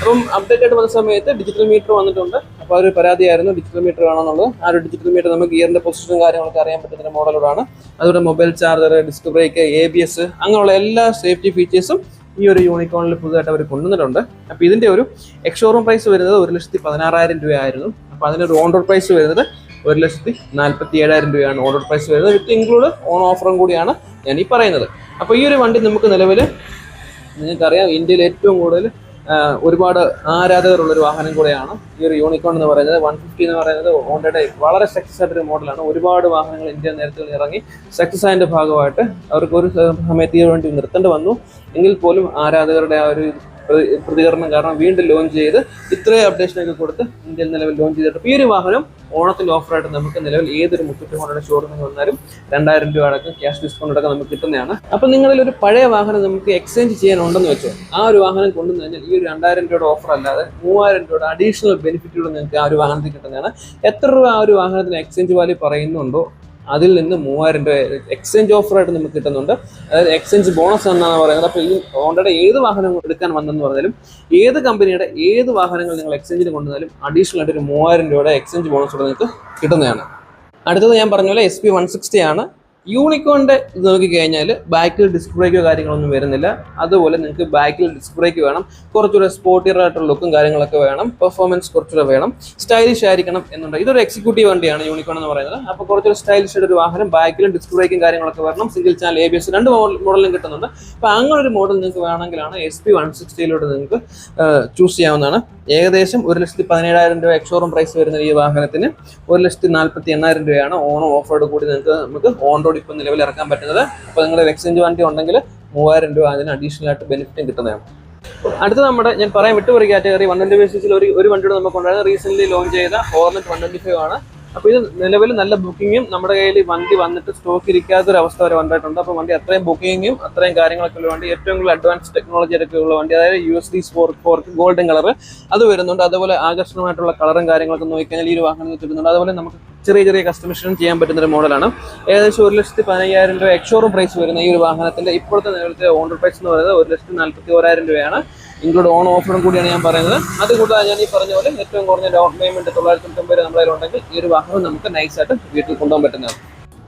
അപ്പം അപ്ഡേറ്റ് ആയിട്ട് വന്ന സമയത്ത് ഡിജിറ്റൽ മീറ്റർ വന്നിട്ടുണ്ട്. അപ്പോൾ ഒരു പരാതിയായിരുന്നു ഡിജിറ്റൽ മീറ്റർ വേണമെന്നുള്ളത്. ആ ഒരു ഡിജിറ്റൽ മീറ്റർ നമുക്ക് ഗിയറിന്റെ പൊസിഷനും കാര്യങ്ങളൊക്കെ അറിയാൻ പറ്റുന്ന മോഡലോടാണ്. അതുപോലെ mobile charger, disc brake, ABS അങ്ങനെയുള്ള എല്ലാ സേഫ്റ്റി ഫീച്ചേഴ്സും ഈ ഒരു യൂണിക്കോണിൽ പുതുതായിട്ട് അവർ കൊണ്ടുവന്നിട്ടുണ്ട്. അപ്പോൾ ഇതിന്റെ ഒരു എക്സ്ഷോറൂം പ്രൈസ് വരുന്നത് 1,16,000 രൂപയായിരുന്നു. അപ്പോൾ അതിനൊരു ഓൺ റോഡ് പ്രൈസ് വരുന്നത് 1,47,000 രൂപയാണ് ഓൺ റോഡ് പ്രൈസ് വരുന്നത്. വിത്ത് ഇൻക്ലൂഡ് ഓൺ ഓഫറും കൂടിയാണ് ഞാൻ ഈ പറയുന്നത്. അപ്പോൾ ഈ ഒരു വണ്ടി നമുക്ക് നിലവിൽ നിങ്ങൾക്കറിയാം ഇന്ത്യയിൽ ഏറ്റവും കൂടുതൽ ഒരുപാട് ആരാധകരുള്ളൊരു വാഹനം കൂടെയാണ് ഈ ഒരു യൂണിക്കോൺ എന്ന് പറയുന്നത്. 150 എന്ന് പറയുന്നത് ഹോണ്ടയുടെ വളരെ സക്സസ് ആയിട്ടൊരു മോഡലാണ്. ഒരുപാട് വാഹനങ്ങൾ ഇന്ത്യ നേരത്തെ ഇറങ്ങി സക്സസ് ആയതിൻ്റെ ഭാഗമായിട്ട് അവർക്ക് ഒരു സമയത്ത് ഈ വേണ്ടി നിർത്തേണ്ടി വന്നു. എങ്കിൽ പോലും ആരാധകരുടെ ആ ഒരു പ്രതികരണം കാരണം വീണ്ടും ലോഞ്ച് ചെയ്ത് ഇത്രയും അപ്ഡേഷനൊക്കെ കൊടുത്ത് ഇന്ത്യയിൽ നിലവിൽ ലോഞ്ച് ചെയ്തിട്ട് ഈ ഒരു വാഹനം ഓണത്തിൻ്റെ ഓഫറായിട്ട് നമുക്ക് നിലവിൽ ഏതൊരു മുത്തൂറ്റ് ഹോണ്ടയുടെ ഷോറൂമിൽ വന്നാലും 2,000 രൂപ അടക്കം ക്യാഷ് ഡിസ്കൗണ്ട് അടക്കം നമുക്ക് കിട്ടുന്നതാണ്. അപ്പം നിങ്ങളിൽ ഒരു പഴയ വാഹനം നമുക്ക് എക്സ്ചേഞ്ച് ചെയ്യാനുണ്ടെന്ന് വെച്ചോ, ആ ഒരു വാഹനം കൊണ്ടുവന്നു കഴിഞ്ഞാൽ ഈ ഒരു 2,000 രൂപയുടെ ഓഫർ അല്ലാതെ 3,000 രൂപയുടെ അഡീഷണൽ ബെനിഫിറ്റുകൾ നിങ്ങൾക്ക് ആ ഒരു വാഹനത്തിൽ കിട്ടുന്നതാണ്. എത്ര രൂപ ആ ഒരു വാഹനത്തിന് എക്സ്ചേഞ്ച് വാല്യൂ പറയുന്നുണ്ടോ അതിൽ നിന്ന് 3,000 രൂപ എക്സ്ചേഞ്ച് ഓഫറായിട്ട് നമുക്ക് കിട്ടുന്നുണ്ട്. അതായത് എക്സ്ചേഞ്ച് ബോണസ് എന്നാണ് പറയുന്നത്. അപ്പോൾ ഈ ഹോണ്ടയുടെ ഏത് വാഹനം എടുക്കാൻ വന്നെന്ന് പറഞ്ഞാലും ഏത് കമ്പനിയുടെ ഏത് വാഹനങ്ങൾ നിങ്ങൾ എക്സ്ചേഞ്ചിന് കൊണ്ടുവന്നാലും അഡീഷണൽ ആയിട്ട് ഒരു 3,000 രൂപയുടെ എക്സ്ചേഞ്ച് ബോണസ് കൂടെ നിങ്ങൾക്ക് കിട്ടുന്നതാണ്. അടുത്തത് ഞാൻ പറഞ്ഞ പോലെ SP 160 ആണ്. യൂണിക്കോണിന്റെ ഇത് നോക്കിക്കഴിഞ്ഞാൽ ബാക്കിൽ ഡിസ്ക് ബ്രേക്കോ കാര്യങ്ങളൊന്നും വരുന്നില്ല. അതുപോലെ നിങ്ങൾക്ക് ബാക്കിൽ ഡിസ്ക് ബ്രേക്ക് വേണം, കുറച്ചുകൂടെ സ്പോർട്ടിയർ ആയിട്ടുള്ള ലുക്കും കാര്യങ്ങളൊക്കെ വേണം, പെർഫോമൻസ് കുറച്ചുകൂടെ വേണം, സ്റ്റൈലിഷ് ആയിരിക്കണം എന്നുണ്ട്. ഇതൊരു എക്സിക്യൂട്ടീവ് വണ്ടിയാണ് യൂണിക്കോൺ എന്ന് പറയുന്നത്. അപ്പോൾ കുറച്ചൊരു സ്റ്റൈലിഷ് ആയിട്ട് ഒരു വാഹനം, ബാക്കിലും ഡിസ്ക് ബ്രേക്കും കാര്യങ്ങളൊക്കെ വരണം, സിംഗിൾ ചാനൽ ABS 2 മോഡലും കിട്ടുന്നുണ്ട്. അപ്പോൾ അങ്ങനെ ഒരു മോഡൽ നിങ്ങൾക്ക് വേണമെങ്കിലാണ് SP 160 നിങ്ങൾക്ക് ചൂസ് ചെയ്യാവുന്നതാണ്. ഏകദേശം 1,17,000 രൂപ എക്സ്ഷോറൂം പ്രൈസ് വരുന്ന ഈ വാഹനത്തിന് 1,48,000 രൂപയാണ് ഓണം ഓഫറോട് കൂടി നമുക്ക് ഓൺ റോഡ് ഇപ്പോൾ നിലവിൽ ഇറക്കാൻ പറ്റുന്നത്. അപ്പോൾ നിങ്ങൾ എക്സ്ചേഞ്ച് വണ്ടി ഉണ്ടെങ്കിൽ 3,000 രൂപ അതിന് അഡീഷണൽ ആയിട്ട് ബെനിഫിറ്റും കിട്ടുന്നതാണ്. അടുത്ത നമ്മുടെ ഞാൻ പറയാൻ വിട്ടുപോയ കാറ്റഗറി 125cc ഒരു വണ്ടിയോട് നമുക്ക് ഉണ്ടായിരുന്നത് റീസെന്റ് ലോഞ്ച് ചെയ്ത ഹോർനെറ്റ് 125 ആണ്. അപ്പോൾ ഇത് നിലവിൽ നല്ല ബുക്കിങ്ങും നമ്മുടെ കയ്യിൽ വണ്ടി വന്നിട്ട് സ്റ്റോക്ക് ഇരിക്കാത്തൊരു അവസ്ഥ വരെ ഉണ്ടായിട്ടുണ്ട്. അപ്പോൾ വണ്ടി അത്രയും ബുക്കിങ്ങും അത്രയും കാര്യങ്ങളൊക്കെ ഉള്ള വണ്ടി, ഏറ്റവും കൂടുതൽ അഡ്വാൻസ് ടെക്നോളജി ഒക്കെ ഉള്ള വണ്ടി, അതായത് USD ഫോർക്ക് ഗോൾഡൻ കളർ അത് വരുന്നുണ്ട്. അതുപോലെ ആകർഷണമായിട്ടുള്ള കളറും കാര്യങ്ങളൊക്കെ നോക്കിക്കഴിഞ്ഞാൽ ഈ ഒരു വാഹനം കിട്ടുന്നുണ്ട്. അതുപോലെ നമുക്ക് ചെറിയ ചെറിയ കസ്റ്റമൈസേഷൻ ചെയ്യാൻ പറ്റുന്ന ഒരു മോഡലാണ്. ഏകദേശം 1,15,000 രൂപ എക്സ്ഷോറൂം പ്രൈസ് വരുന്ന ഈ ഒരു വാഹനത്തിന്റെ ഇപ്പോഴത്തെ നിലവിലത്തെ ഓൺ പ്രൈസ് എന്ന് പറയുന്നത് 1,41,000 രൂപയാണ്. ഇൻക്ലൂഡ് ഓൺ ഓഫറും കൂടിയാണ് ഞാൻ പറയുന്നത്. അതുകൂടാതെ ഞാൻ ഈ പറഞ്ഞ പോലെ ഏറ്റവും കുറഞ്ഞ ഡൗൺ പേയ്മെന്റ് 990 നമ്മുടെ കയ്യിലുണ്ടെങ്കിൽ ഈ ഒരു വാഹനം നമുക്ക് നൈസായിട്ട് വീട്ടിൽ കൊണ്ടുപോകാൻ പറ്റുന്നതാണ്.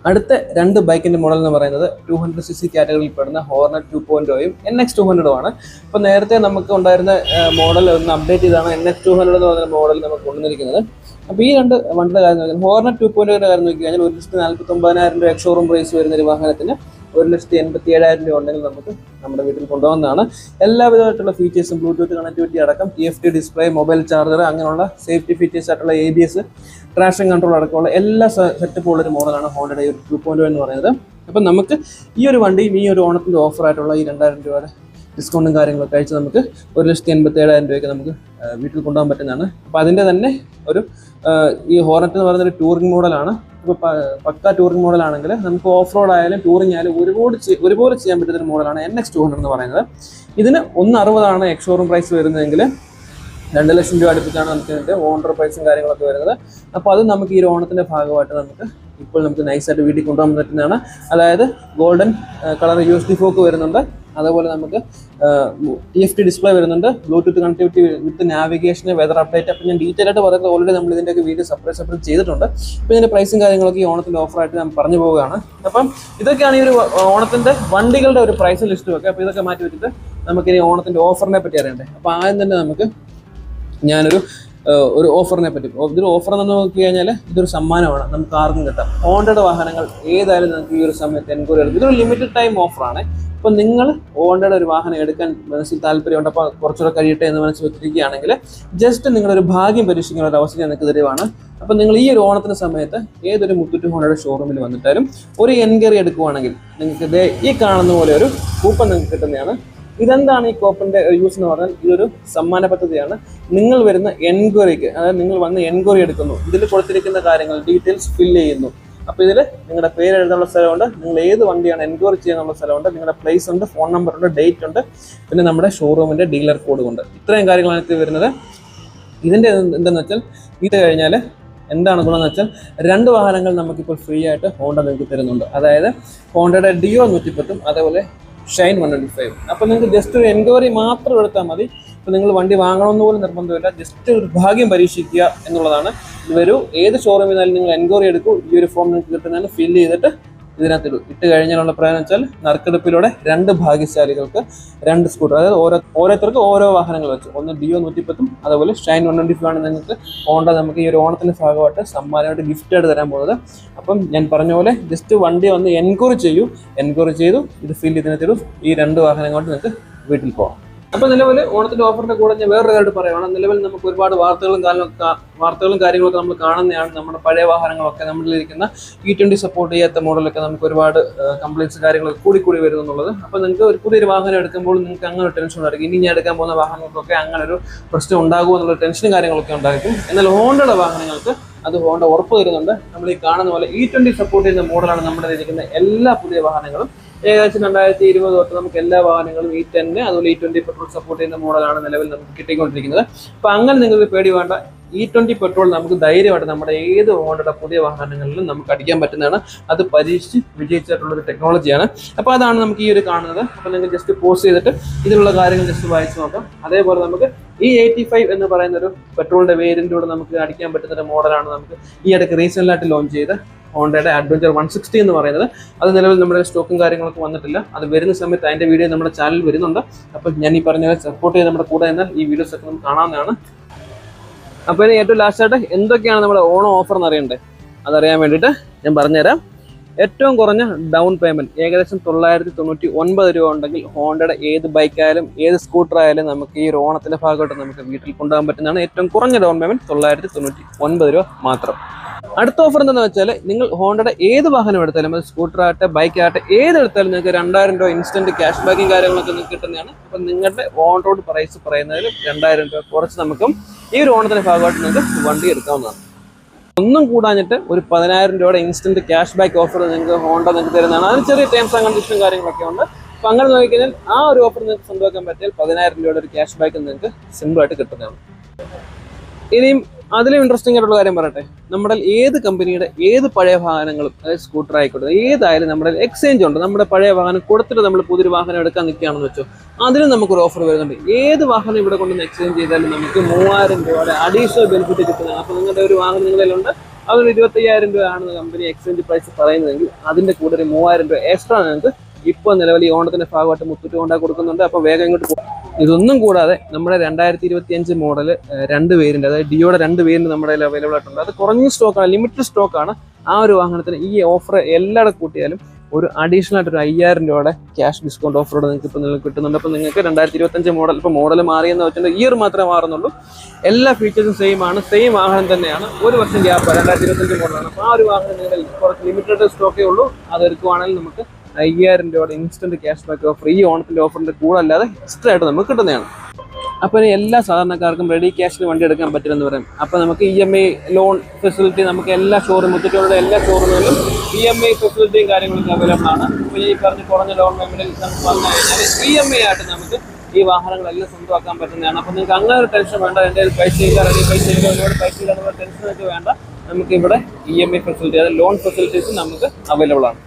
അടുത്ത 2 ബൈക്കിന്റെ മോഡൽ എന്ന് പറയുന്നത് 200cc കാറ്റഗറിയിൽ പെടുന്ന ഹോർനെറ്റ് 2.0യും NX 200 ആണ്. അപ്പോൾ നേരത്തെ നമുക്ക് ഉണ്ടായിരുന്ന മോഡൽ ഒന്ന് അപ്ഡേറ്റ് ചെയ്താണ് NX 200 എന്ന് പറയുന്ന മോഡൽ നമുക്ക് കൊണ്ടുവന്നിരിക്കുന്നത്. അപ്പോൾ ഈ 2 വണ്ടിയുടെ കാര്യം നോക്കിയാൽ ഹോർനെറ്റ് 2.0യുടെ കാര്യം നോക്കി കഴിഞ്ഞാൽ 1,49,000 രൂപ എക്സ്ഷോറൂം പ്രൈസ് വരുന്ന ഒരു വാഹനത്തിന് 1,87,000 രൂപ ഉണ്ടെങ്കിൽ നമുക്ക് നമ്മുടെ വീട്ടിൽ കൊണ്ടുപോകുന്നതാണ്. എല്ലാവിധമായിട്ടുള്ള ഫീച്ചേഴ്സും ബ്ലൂടൂത്ത് കണക്ടിവിറ്റി അടക്കം TFT ഡിസ്പ്ലേ, മൊബൈൽ ചാർജർ അങ്ങനെയുള്ള സേഫ്റ്റി ഫീച്ചേഴ്സ് ആയിട്ടുള്ള ABS, ട്രാക്ഷൻ കൺട്രോൾ അടക്കമുള്ള എല്ലാ സെറ്റപ്പും ഉള്ളൊരു മോഡലാണ് ഹോണ്ടയുടെ 2.0 എന്ന് പറയുന്നത്. അപ്പം നമുക്ക് ഈ ഒരു വണ്ടിയും ഈ ഒരു ഓണത്തിൻ്റെ ഓഫറായിട്ടുള്ള ഈ 2,000 രൂപയുടെ ഡിസ്കൗണ്ടും കാര്യങ്ങളൊക്കെ അയച്ച് നമുക്ക് 1,87,000 രൂപയ്ക്ക് നമുക്ക് വീട്ടിൽ കൊണ്ടുപോകാൻ പറ്റുന്നതാണ്. അപ്പോൾ അതിൻ്റെ തന്നെ ഒരു ഈ ഹോർനെറ്റ് എന്ന് പറയുന്നൊരു ടൂറിംഗ് മോഡലാണ്. ഇപ്പോൾ പക്ക ടൂറിംഗ് മോഡലാണെങ്കിൽ നമുക്ക് ഓഫ് റോഡ് ആയാലും ടൂറിംഗ് ആയാലും ഒരുപോലെ ചെയ്യാൻ പറ്റുന്നൊരു മോഡലാണ് NX 200 എന്ന് പറയുന്നത്. ഇതിന് 1,60 എക്സ്ഷോറൂം പ്രൈസ് വരുന്നതെങ്കിൽ 2 ലക്ഷം രൂപ അടുപ്പിച്ചാണ് നമുക്ക് ഇതിൻ്റെ ഓണർ പ്രൈസും കാര്യങ്ങളൊക്കെ വരുന്നത്. അപ്പോൾ അത് നമുക്ക് ഈ ഓണത്തിൻ്റെ ഭാഗമായിട്ട് ഇപ്പോൾ നമുക്ക് നൈസായിട്ട് വീട്ടിൽ കൊണ്ടുപോകാൻ പറ്റുന്നതാണ്. അതായത് ഗോൾഡൻ കളർ USD ഫോക്ക് വരുന്നുണ്ട്, അതുപോലെ നമുക്ക് TFT ഡിസ്പ്ലേ വരുന്നുണ്ട്, ബ്ലൂടൂത്ത് കണക്ടിവിറ്റി വിത്ത് നാവിഗേഷൻ, വെതർ അപ്ഡേറ്റ്. അപ്പോൾ ഞാൻ ഡീറ്റെയിൽ ആയിട്ട് പറയുന്നത് ഓൾറെഡി നമ്മൾ ഇതിൻ്റെയൊക്കെ വീഡിയോ സെപ്പറേറ്റ് ചെയ്തിട്ടുണ്ട്. അപ്പോൾ ഇതിൻ്റെ പ്രൈസും കാര്യങ്ങളൊക്കെ ഈ ഓണത്തിൻ്റെ ഓഫറായിട്ട് ഞാൻ പറഞ്ഞു പോവുകയാണ്. അപ്പം ഇതൊക്കെയാണ് ഈ ഒരു ഓണത്തിൻ്റെ വണ്ടികളുടെ ഒരു പ്രൈസ് ലിസ്റ്റ് ഒക്കെ. അപ്പോൾ ഇതൊക്കെ മാറ്റി വെച്ചിട്ട് നമുക്കിനി ഓണത്തിൻ്റെ ഓഫറിനെ പറ്റി അറിയണ്ടേ. അപ്പോൾ ആദ്യം തന്നെ നമുക്ക് ഒരു ഓഫറിനെ പറ്റി, ഇതൊരു ഓഫർ എന്ന് നോക്കി കഴിഞ്ഞാൽ ഇതൊരു സമ്മാനമാണ്, നമുക്ക് ആർക്കും കിട്ടാം. ഹോണ്ടയുടെ വാഹനങ്ങൾ ഏതായാലും നമുക്ക് ഈ ഒരു സമയത്ത് എൻക്വയറി ചെയ്യും. ഇതൊരു ലിമിറ്റഡ് ടൈം ഓഫറാണ്. അപ്പോൾ നിങ്ങൾ ഹോണ്ടയുടെ ഒരു വാഹനം എടുക്കാൻ മനസ്സിൽ താല്പര്യമുണ്ട്, അപ്പോൾ കുറച്ചുകൂടെ കഴിയട്ടെ എന്ന് മനസ്സിൽ വെച്ചിരിക്കുകയാണെങ്കിൽ ജസ്റ്റ് നിങ്ങളൊരു ഭാഗ്യം പരീക്ഷിക്കുന്ന ഒരു അവസരം നിങ്ങൾക്ക് തരുവാണ്. അപ്പോൾ നിങ്ങൾ ഈ ഒരു ഓണത്തിന് സമയത്ത് ഏതൊരു മുത്തൂറ്റ് ഹോണ്ടയുടെ ഷോറൂമിൽ വന്നിട്ടാലും ഒരു എൻക്വയറി എടുക്കുവാണെങ്കിൽ നിങ്ങൾക്ക് ഈ കാണുന്ന പോലെ ഒരു കൂപ്പൺ നിങ്ങൾക്ക് കിട്ടുന്നതാണ്. ഇതെന്താണ് ഈ കൂപ്പണിന്റെ യൂസ് എന്ന് പറഞ്ഞാൽ, ഇതൊരു സമ്മാന പദ്ധതിയാണ്. നിങ്ങൾ വരുന്ന എൻക്വയറിക്ക്, അതായത് നിങ്ങൾ വന്ന് എൻക്വയറി എടുക്കുന്നു, ഇതിൽ കൊടുത്തിരിക്കുന്ന കാര്യങ്ങൾ ഡീറ്റെയിൽസ് ഫില്ല് ചെയ്യുന്നു. അപ്പോൾ ഇതിൽ നിങ്ങളുടെ പേര് എഴുതാനുള്ള സ്ഥലമുണ്ട്, നിങ്ങൾ ഏത് വണ്ടിയാണ് എൻക്വയറി ചെയ്യാനുള്ള സ്ഥലമുണ്ട്, നിങ്ങളുടെ പ്ലേസ് ഉണ്ട്, ഫോൺ നമ്പർ ഉണ്ട്, ഡേറ്റ് ഉണ്ട്, പിന്നെ നമ്മുടെ ഷോറൂമിന്റെ ഡീലർ കോഡ് ഉണ്ട്. ഇത്രയും കാര്യങ്ങളാണ് ഇത് വരുന്നത്. ഇതിന്റെ എന്താണെന്ന് വെച്ചാൽ ഇത് കഴിഞ്ഞാൽ എന്താണ് ഗുണമെന്ന് വെച്ചാൽ 2 വാഹനങ്ങൾ നമുക്കിപ്പോൾ ഫ്രീ ആയിട്ട് ഹോണ്ട നിങ്ങൾക്ക് തരുന്നുണ്ട്. അതായത് ഹോണ്ടയുടെ ഡിയോ 110 അതേപോലെ ഷൈൻ 125. അപ്പോൾ നിങ്ങൾക്ക് ജസ്റ്റ് ഒരു എൻക്വയറി മാത്രം എടുത്താൽ മതി. ഇപ്പോൾ നിങ്ങൾ വണ്ടി വാങ്ങണമെന്ന് പോലും നിർബന്ധമില്ല, ജസ്റ്റ് ഒരു ഭാഗ്യം പരീക്ഷിക്കുക എന്നുള്ളതാണ്. വരൂ, ഏത് ഷോറൂമിൽ നിന്നാലും നിങ്ങൾ എൻക്വയറി എടുക്കൂ, ഈ ഒരു ഫോം നിങ്ങൾക്ക് കിട്ടുന്നതിന് ഫില്ല് ചെയ്തിട്ട് ഇതിനകത്ത് ഇട്ട് കഴിഞ്ഞാലുള്ള പ്രയോജനം വെച്ചാൽ നറുക്കെടുപ്പിലൂടെ 2 ഭാഗ്യശാലികൾക്ക് 2 സ്കൂട്ടർ, അതായത് ഓരോരുത്തർക്ക് ഓരോ വാഹനങ്ങൾ വെച്ച്, ഒന്ന് ഡിയോ 110 അതുപോലെ ഷൈൻ 125 ആണ് നിങ്ങൾക്ക് ഹോണ്ട നമുക്ക് ഈ ഒരു ഓണത്തിന്റെ ഭാഗമായിട്ട് സമ്മാനമായിട്ട് ഗിഫ്റ്റ് ആയിട്ട് തരാൻ പോകുന്നത്. അപ്പം ഞാൻ പറഞ്ഞ പോലെ ജസ്റ്റ് വണ്ടി വന്ന് എൻക്വയറി ചെയ്തു ഇത് ഫില്ല് ഇതിനകത്തിടും, ഈ 2 വാഹനങ്ങളോട്ട് നിങ്ങൾക്ക് വീട്ടിൽ പോകാം. അപ്പോൾ നിലവിൽ ഓണത്തിന്റെ ഓഫറിന്റെ കൂടെ ഞാൻ വേറൊരു കാര്യം പറയുകയാണ്. നിലവിൽ നമുക്ക് ഒരുപാട് വാർത്തകളും കാര്യങ്ങളൊക്കെ നമ്മൾ കാണുന്നതാണ്. നമ്മുടെ പഴയ വാഹനങ്ങളൊക്കെ നമ്മളിരിക്കുന്ന E20 സപ്പോർട്ട് ചെയ്യാത്ത മോഡലൊക്കെ നമുക്ക് ഒരുപാട് കംപ്ലൈൻറ്റ്സ് കാര്യങ്ങളൊക്കെ കൂടി വരുന്നു എന്നുള്ളത്. അപ്പോൾ നിങ്ങൾക്ക് ഒരു പുതിയൊരു വാഹനം എടുക്കുമ്പോൾ നിങ്ങൾക്ക് അങ്ങനെ ഒരു ടെൻഷൻ ഉണ്ടായിരിക്കും, ഇനി ഞാൻ എടുക്കാൻ പോകുന്ന വാഹനങ്ങൾക്കൊക്കെ അങ്ങനെ ഒരു പ്രശ്നം ഉണ്ടാകുമോ എന്നുള്ള ടെൻഷനും കാര്യങ്ങളൊക്കെ ഉണ്ടായിരിക്കും. എന്നാൽ ഹോണ്ടയുടെ വാഹനങ്ങൾക്ക് അത് ഹോണ്ട ഉറപ്പ് തരുന്നുണ്ട്. നമ്മൾ ഈ കാണുന്ന പോലെ E20 സപ്പോർട്ട് ചെയ്യുന്ന മോഡലാണ് നമ്മുടെ ഇരിക്കുന്ന എല്ലാ പുതിയ വാഹനങ്ങളും. ഏകദേശം 2020 തൊട്ട് നമുക്ക് എല്ലാ വാഹനങ്ങളും E10 അതുപോലെ E20 പെട്രോൾ സപ്പോർട്ട് ചെയ്യുന്ന മോഡലാണ് നിലവിൽ നമുക്ക് കിട്ടിക്കൊണ്ടിരിക്കുന്നത്. അപ്പോൾ അങ്ങനെ നിങ്ങൾക്ക് പേടി വേണ്ട, E20 പെട്രോൾ നമുക്ക് ധൈര്യമായിട്ട് നമ്മുടെ ഏത് ഹോണ്ടയുടെ പുതിയ വാഹനങ്ങളിലും നമുക്ക് അടിക്കാൻ പറ്റുന്നതാണ്. അത് പരീക്ഷിച്ച് വിജയിച്ചിട്ടുള്ളൊരു ടെക്നോളജിയാണ്. അപ്പോൾ അതാണ് നമുക്ക് ഈ ഒരു കാണുന്നത്. അപ്പോൾ നിങ്ങൾ ജസ്റ്റ് പോസ് ചെയ്തിട്ട് ഇതിലുള്ള കാര്യങ്ങൾ ജസ്റ്റ് വായിച്ച് നോക്കാം. അതേപോലെ നമുക്ക് E85 എന്ന് പറയുന്ന ഒരു പെട്രോളിന്റെ വേരിയന്റിലൂടെ നമുക്ക് അടിക്കാൻ പറ്റുന്ന ഒരു മോഡലാണ് നമുക്ക് ഈ ഇടയ്ക്ക് റീസെന്റ് ലോഞ്ച് ചെയ്ത് ഹോണ്ടയുടെ അഡ്വഞ്ചർ 160 എന്ന് പറയുന്നത്. അത് നിലവിൽ നമ്മുടെ സ്റ്റോക്കും കാര്യങ്ങളൊക്കെ വന്നിട്ടില്ല. അത് വരുന്ന സമയത്ത് അതിന്റെ വീഡിയോ നമ്മുടെ ചാനൽ വരുന്നുണ്ട്. അപ്പോൾ ഞാൻ ഈ പറഞ്ഞ സപ്പോർട്ട് ചെയ്ത് നമ്മുടെ കൂടെ നിന്നാൽ ഈ വീഡിയോസ് ഒക്കെ നമുക്ക് കാണാവുന്നതാണ്. അപ്പോൾ ഇനി ഏറ്റവും ലാസ്റ്റായിട്ട് എന്തൊക്കെയാണ് നമ്മുടെ ഓണം ഓഫർ എന്ന് അറിയണ്ടേ, അതറിയാൻ വേണ്ടിയിട്ട് ഞാൻ പറഞ്ഞുതരാം. ഏറ്റവും കുറഞ്ഞ ഡൗൺ പേയ്മെന്റ് ഏകദേശം 999 രൂപ ഉണ്ടെങ്കിൽ ഹോണ്ടയുടെ ഏത് ബൈക്കായാലും ഏത് സ്കൂട്ടർ ആയാലും നമുക്ക് ഈ ഒരു ഓണത്തിന്റെ ഭാഗമായിട്ട് നമുക്ക് വീട്ടിൽ കൊണ്ടുപോകാൻ പറ്റുന്നതാണ്. ഏറ്റവും കുറഞ്ഞ ഡൗൺ പേയ്മെന്റ് 999 രൂപ മാത്രം. അടുത്ത ഓഫർ എന്താണെന്ന് വെച്ചാൽ, നിങ്ങൾ ഹോണ്ടയുടെ ഏത് വാഹനം എടുത്താലും, അത് സ്കൂട്ടർ ആകട്ടെ ബൈക്ക് ആകട്ടെ ഏതെടുത്താലും നിങ്ങൾക്ക് 2000 രൂപ ഇൻസ്റ്റന്റ് ക്യാഷ് ബാക്കും കാര്യങ്ങളൊക്കെ നിങ്ങൾക്ക് കിട്ടുന്നതാണ്. അപ്പം നിങ്ങളുടെ ഓൺ റോഡ് പ്രൈസ് പറയുന്നതിൽ 2000 രൂപ കുറച്ച് നമുക്കും ഈ ഒരു ഓണത്തിന്റെ ഭാഗമായിട്ട് നിങ്ങൾക്ക് വണ്ടി എടുക്കാവുന്നതാണ്. ഒന്നും കൂടാഞ്ഞിട്ട് ഒരു 10000 രൂപയുടെ ഇൻസ്റ്റന്റ് ക്യാഷ് ബാക്ക് ഓഫർ നിങ്ങൾക്ക് ഹോണ്ട നിങ്ങൾക്ക് തരുന്നതാണ്. അതിന് ചെറിയ ടേംസ് ആൻഡ് കണ്ടീഷനും കാര്യങ്ങളൊക്കെ ഉണ്ട്. അപ്പം അങ്ങനെ നോക്കിക്കഴിഞ്ഞാൽ ആ ഒരു ഓഫർ നിങ്ങൾക്ക് സ്വന്തമാക്കാൻ പറ്റിയാൽ 10000 രൂപയുടെ ഒരു ക്യാഷ് ബാക്ക് നിങ്ങൾക്ക് സിമ്പിളായിട്ട് കിട്ടുന്നതാണ്. ഇനിയും അതിലും ഇൻട്രസ്റ്റിംഗ് ആയിട്ടുള്ള കാര്യം പറയട്ടെ, നമ്മുടെ ഏത് കമ്പനിയുടെ ഏത് പഴയ വാഹനങ്ങളും, അതായത് സ്കൂട്ടർ ആയിക്കോട്ടെ ഏതായാലും നമ്മുടെ എക്സ്ചേഞ്ച് ഉണ്ട്. നമ്മുടെ പഴയ വാഹനം കൊടുത്തിട്ട് നമ്മൾ പുതിയൊരു വാഹനം എടുക്കാൻ നിൽക്കുകയാണെന്ന് വെച്ചോ, അതിന് നമുക്കൊരു ഓഫർ വരുന്നുണ്ട്. ഏത് വാഹനം ഇവിടെ കൊണ്ടുവന്ന് എക്സ്ചേഞ്ച് ചെയ്താലും നമുക്ക് 3000 രൂപയുടെ അഡീഷണൽ ബെനിഫിറ്റ് കിട്ടുന്നതാണ്. അപ്പോൾ നിങ്ങളുടെ ഒരു വാഹനം നിങ്ങളിലുണ്ട്, അതൊരു 25000 രൂപയാണ് കമ്പനി എക്സ്ചേഞ്ച് പ്രൈസ് പറയുന്നതെങ്കിൽ അതിന്റെ കൂടെ ഒരു 3000 രൂപ എക്സ്ട്രാ നിങ്ങൾക്ക് ഇപ്പോൾ നിലവിൽ ഈ ഓണത്തിന്റെ ഭാഗമായിട്ട് മുത്തൂറ്റ് ഹോണ്ട കൊടുക്കുന്നുണ്ട്. അപ്പോൾ വേഗം ഇങ്ങോട്ട് പോകും. ഇതൊന്നും കൂടാതെ നമ്മുടെ 2025 മോഡൽ 2 വേരിയന്റ്, അതായത് ഡിയോയുടെ 2 വേരിയന്റ് നമ്മുടെ കയ്യിൽ അവൈലബിൾ ആയിട്ടുണ്ട്. അത് കുറഞ്ഞ സ്റ്റോക്കാണ്, ലിമിറ്റഡ് സ്റ്റോക്കാണ്. ആ ഒരു വാഹനത്തിന് ഈ ഓഫർ എല്ലാവരും കൂട്ടിയാലും ഒരു അഡീഷണൽ ആയിട്ട് ഒരു 5000 രൂപയുടെ ക്യാഷ് ഡിസ്കൗണ്ട് ഓഫറോട് നിങ്ങൾക്ക് ഇപ്പോൾ നിങ്ങൾക്ക് കിട്ടുന്നുണ്ട്. അപ്പോൾ നിങ്ങൾക്ക് 2025 മോഡൽ, ഇപ്പോൾ മോഡൽ മാറിയെന്ന് വെച്ചാൽ ഇയർ മാത്രമേ മാറുന്നുള്ളൂ. എല്ലാ ഫീച്ചേഴ്സും സെയിം ആണ്, സെയിം വാഹനം തന്നെയാണ്. 1 വർഷം ഗ്യാപ്പ് 2025 മോഡലാണ്. അപ്പോൾ ആ ഒരു വാഹനം നിങ്ങളുടെ കുറച്ച് ലിമിറ്റഡ് സ്റ്റോക്കേ ഉള്ളൂ. അതെടുക്കുവാണെങ്കിൽ നമുക്ക് 5000 രൂപയുടെ ഇൻസ്റ്റന്റ് ക്യാഷ് ബാക്ക് ഓഫർ ഈ ഓണത്തിന്റെ ഓഫറിന്റെ കൂടെ അല്ലാതെ എക്സ്ട്രാ ആയിട്ട് നമുക്ക് കിട്ടുന്നതാണ്. അപ്പോൾ എല്ലാ സാധാരണക്കാർക്കും റെഡി ക്യാഷിന് വണ്ടി എടുക്കാൻ പറ്റില്ലെന്ന് പറയാം. അപ്പോൾ നമുക്ക് EMI ലോൺ ഫെസിലിറ്റി നമുക്ക് എല്ലാ മുത്തൂറ്റുകളുടെ എല്ലാ ഷോറൂമുകളിലും EMI ഫെസിലിറ്റിയും കാര്യങ്ങളൊക്കെ അവൈലബിൾ ആണ്. അപ്പോൾ ഈ പറഞ്ഞ കുറഞ്ഞ ലോൺ പേയ്മെന്റിൽ നമുക്ക് വന്നു കഴിഞ്ഞാൽ EMI ആയിട്ട് നമുക്ക് ഈ വാഹനങ്ങളെല്ലാം സ്വന്തമാക്കാൻ പറ്റുന്നതാണ്. അപ്പോൾ നിങ്ങൾക്ക് അങ്ങനെ ഒരു ടെൻഷൻ വേണ്ട, എൻ്റെ പൈസ ഇല്ല, റെഡി പൈസ ഇല്ല, ഒരുപാട് പൈസ ഇല്ല എന്നുള്ള ടെൻഷനൊക്കെ വേണ്ട. നമുക്ക് ഇവിടെ EMI ഫെസിലിറ്റി, അതായത് ലോൺ ഫെസിലിറ്റീസ് നമുക്ക് അവൈലബിൾ ആണ്.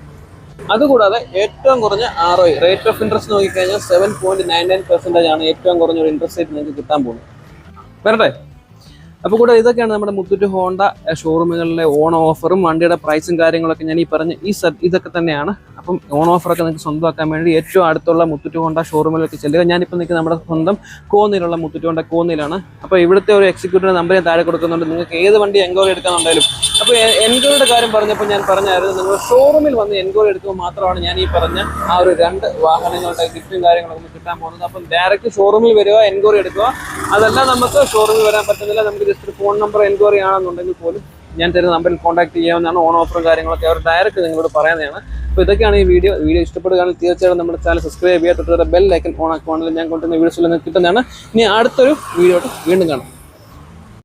അതുകൂടാതെ ഏറ്റവും കുറഞ്ഞ ROI റേറ്റ് ഓഫ് ഇൻട്രസ്റ്റ് നോക്കിക്കഴിഞ്ഞാൽ 7.99% ആണ് ഏറ്റവും കുറഞ്ഞ ഒരു ഇൻട്രസ്റ്റ് റേറ്റ് നിങ്ങൾക്ക് കിട്ടാൻ പോകുന്നത്. വരട്ടെ, അപ്പോൾ കൂടെ ഇതൊക്കെയാണ് നമ്മുടെ മുത്തൂറ്റ് ഹോണ്ട ഷോറൂമുകളിലെ ഓൺ ഓഫറും വണ്ടിയുടെ പ്രൈസും കാര്യങ്ങളൊക്കെ ഞാൻ ഈ പറഞ്ഞ ഇതൊക്കെ തന്നെയാണ്. അപ്പം ഓൺ ഓഫറൊക്കെ നിങ്ങൾക്ക് സ്വന്തമാക്കാൻ വേണ്ടി ഏറ്റവും അടുത്തുള്ള മുത്തൂറ്റ് ഹോണ്ട ഷോറൂമിലൊക്കെ ചെല്ലുക. ഞാനിപ്പോൾ നിൽക്കുന്ന നമ്മുടെ സ്വന്തം കോന്നിയിലുള്ള മുത്തൂറ്റ് ഹോണ്ട കോന്നിയിലാണ്. അപ്പോൾ ഇവിടുത്തെ ഒരു എക്സിക്യൂട്ടീവ് നമ്പർ ഞാൻ താഴെ കൊടുക്കുന്നുണ്ട്. നിങ്ങൾക്ക് ഏത് വണ്ടി എൻക്വയറി എടുക്കാനുണ്ടായാലും. അപ്പോൾ എൻക്വയറിയുടെ കാര്യം പറഞ്ഞപ്പോൾ ഞാൻ പറഞ്ഞായിരുന്നു, നിങ്ങൾ ഷോറൂമിൽ വന്ന് എൻക്വയറി എടുക്കുമ്പോൾ മാത്രമാണ് ഞാൻ ഈ പറഞ്ഞ ആ ഒരു 2 വാഹനങ്ങളുടെ ഗിഫ്റ്റും കാര്യങ്ങളൊക്കെ കിട്ടാൻ പോകുന്നത്. അപ്പം ഡയറക്റ്റ് ഷോറൂമിൽ വരിക, എൻക്വയറി എടുക്കുക. അതല്ല നമുക്ക് ഷോറൂമിൽ വരാൻ പറ്റുന്നില്ല, നമുക്ക് ജസ്റ്റ് ഒരു ഫോൺ നമ്പർ എൻക്വയറി ആണെന്നുണ്ടെങ്കിൽ പോലും ഞാൻ തരുന്ന നമ്പറിൽ കോൺടാക്ട് ചെയ്യാവുന്നതാണ്. ഓൺ ഓഫറും കാര്യങ്ങളൊക്കെ അവർ ഡയറക്റ്റ് നിങ്ങളോട് പറയുന്നതാണ്. അപ്പോൾ ഇതൊക്കെയാണ് ഈ വീഡിയോ ഇഷ്ടപ്പെടുകയാണെങ്കിൽ തീർച്ചയായിട്ടും നമ്മുടെ ചാനൽ സബ്സ്ക്രൈബ് ചെയ്യുക, തൊട്ട് ബെൽ ഐക്കൺ ഓൺ ആക്കുവാണെങ്കിൽ ഞാൻ കൊണ്ടുവരുന്ന വീഡിയോസിൽ നിങ്ങൾക്ക് കിട്ടുന്നതാണ്. ഇനി അടുത്തൊരു വീഡിയോ വീണ്ടും കാണാം.